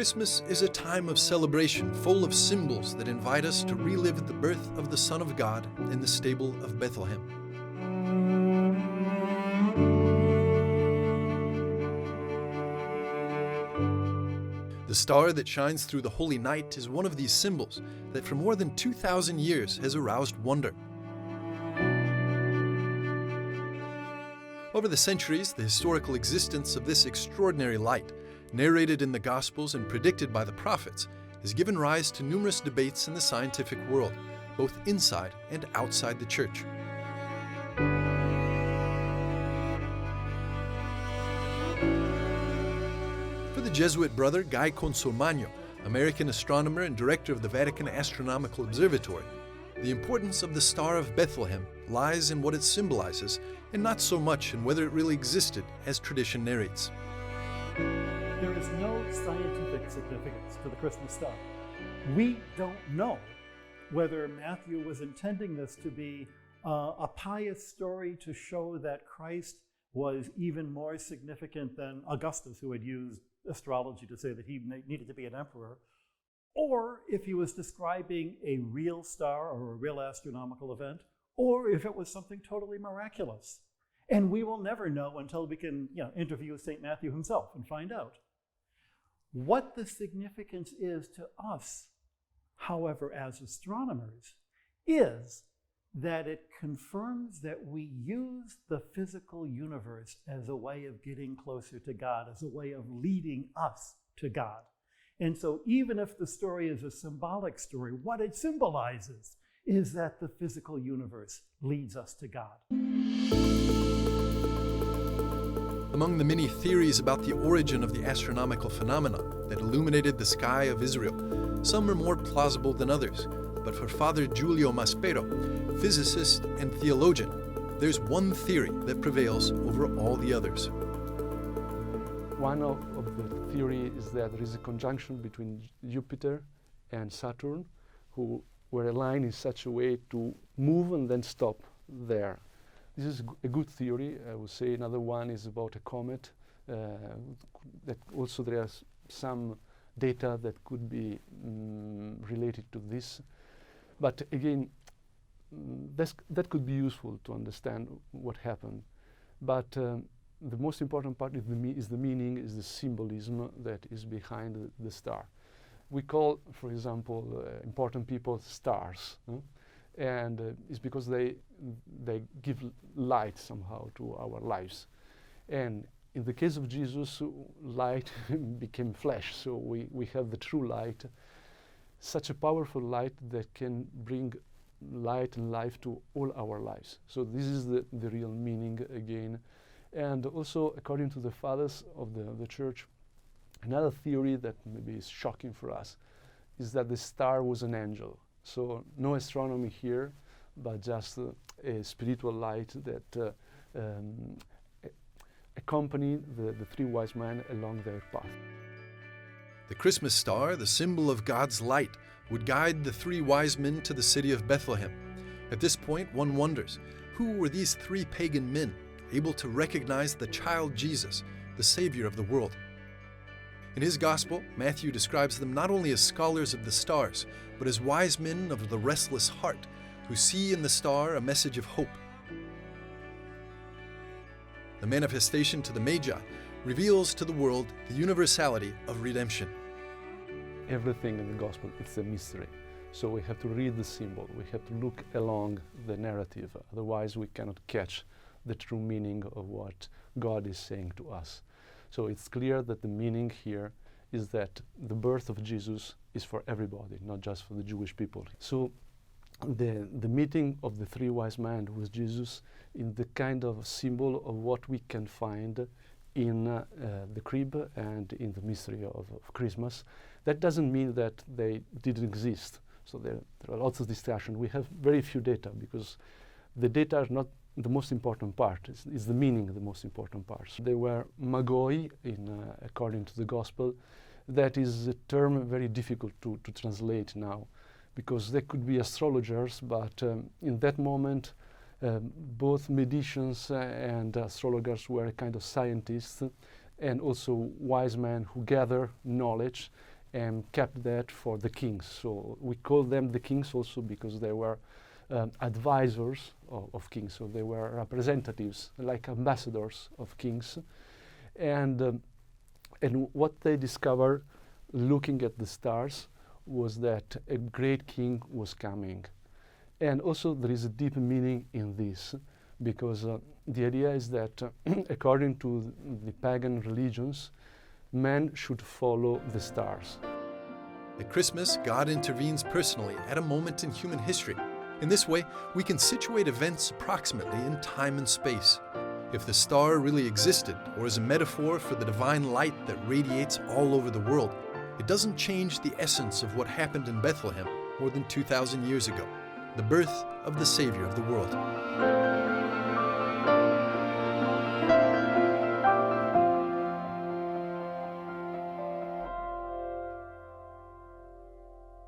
Christmas is a time of celebration full of symbols that invite us to relive the birth of the Son of God in the stable of Bethlehem. The star that shines through the holy night is one of these symbols that for more than 2,000 years has aroused wonder. Over the centuries, the historical existence of this extraordinary light, narrated in the Gospels and predicted by the prophets, has given rise to numerous debates in the scientific world, both inside and outside the Church. For the Jesuit brother Guy Consolmagno, American astronomer and director of the Vatican Astronomical Observatory, the importance of the Star of Bethlehem lies in what it symbolizes, and not so much in whether it really existed, as tradition narrates. There is no scientific significance to the Christmas star. We don't know whether Matthew was intending this to be a pious story to show that Christ was even more significant than Augustus, who had used astrology to say that he needed to be an emperor, or if he was describing a real star or a real astronomical event, or if it was something totally miraculous. And we will never know until we can interview St. Matthew himself and find out. What the significance is to us, however, as astronomers, is that it confirms that we use the physical universe as a way of getting closer to God, as a way of leading us to God. And so even if the story is a symbolic story, what it symbolizes is that the physical universe leads us to God. Among the many theories about the origin of the astronomical phenomena that illuminated the sky of Israel, some are more plausible than others. But for Father Giulio Maspero, physicist and theologian, there's one theory that prevails over all the others. One of the theory is that there is a conjunction between Jupiter and Saturn, who were aligned in such a way to move and then stop there. This is a good theory. I would say another one is about a comet. That also there are some data that could be related to this. But again, that could be useful to understand what happened. But the most important part is the meaning, is the symbolism that is behind the star. We call, for example, important people stars. And it's because they give light somehow to our lives. And in the case of Jesus, light became flesh, so we have the true light, such a powerful light that can bring light and life to all our lives. So this is the real meaning again. And also, according to the fathers of the church, another theory that maybe is shocking for us is that the star was an angel. So no astronomy here, but just a spiritual light that accompanied the three wise men along their path. The Christmas star, the symbol of God's light, would guide the three wise men to the city of Bethlehem. At this point, one wonders, who were these three pagan men able to recognize the child Jesus, the Savior of the world? In his Gospel, Matthew describes them not only as scholars of the stars, but as wise men of the restless heart, who see in the star a message of hope. The manifestation to the Magi reveals to the world the universality of redemption. Everything in the Gospel, it's a mystery. So we have to read the symbol, we have to look along the narrative, otherwise we cannot catch the true meaning of what God is saying to us. So it's clear that the meaning here is that the birth of Jesus is for everybody, not just for the Jewish people. So the meeting of the three wise men with Jesus in the kind of symbol of what we can find in the crib and in the mystery of Christmas. That doesn't mean that they didn't exist. So there are lots of discussion. We have very few data because the data are not the most important part. Is the meaning the most important part. So they were magoi, according to the Gospel. That is a term very difficult to translate now, because they could be astrologers, but in that moment, both magicians and astrologers were a kind of scientists, and also wise men who gather knowledge and kept that for the kings. So we call them the kings also because they were advisors of kings, so they were representatives, like ambassadors of kings. And what they discovered looking at the stars was that a great king was coming. And also there is a deep meaning in this, because the idea is that according to the pagan religions, man should follow the stars. At Christmas, God intervenes personally at a moment in human history. In this way, we can situate events approximately in time and space. If the star really existed, or is a metaphor for the divine light that radiates all over the world, it doesn't change the essence of what happened in Bethlehem more than 2,000 years ago, the birth of the Savior of the world.